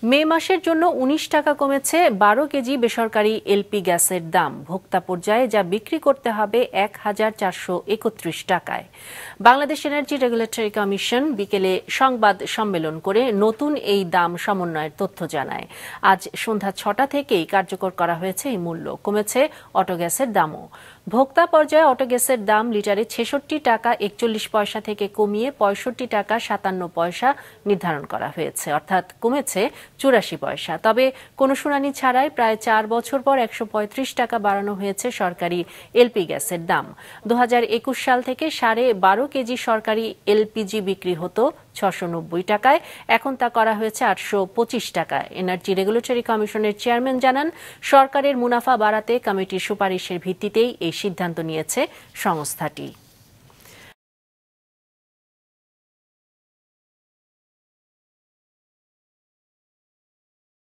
মে মাসের জন্য ১৯ টাকা কমেছে ১২ কেজি বেসরকারি এলপি গ্যাসের দাম। ভোক্তা পর্যায়ে যা বিক্রি করতে হবে ১,৪৩১ টাকায়। বাংলাদেশ এনার্জি রেগুলেটরি কমিশন বিকেলে সংবাদ সম্মেলন করে নতুন এই দাম সমন্বয়ের তথ্য জানায়। আজ সন্ধ্যা ৬টা থেকেই কার্যকর করা হয়েছে এই মূল্য। কমেছে অটোগ্যাসের দামও। ভোক্তা পর্যায়ে অটোগ্যাসের দাম লিটারে ৬৬ টাকা ৪১ পয়সা থেকে কমিয়ে ৬৫ টাকা ৫৭ পয়সা নির্ধারণ করা হয়েছে, অর্থাৎ কমেছে ৮৪ পয়সা। তবে কোনো শুনানি ছাড়াই প্রায় ৪ বছর পর ১৩৫ টাকা বাড়ানো হয়েছে সরকারি এলপি গ্যাসের দাম। ২০২১ সাল থেকে ১২.৫ কেজি সরকারি এলপিজি বিক্রি হতো ৬৯০ টাকায়, এখন তা করা হয়েছে ৮২৫ টাকায়। এনার্জি রেগুলেটরি কমিশনের চেয়ারম্যান জানান, সরকারের মুনাফা বাড়াতে কমিটির সুপারিশের ভিত্তিতেই এই সিদ্ধান্ত নিয়েছে সংস্থাটি।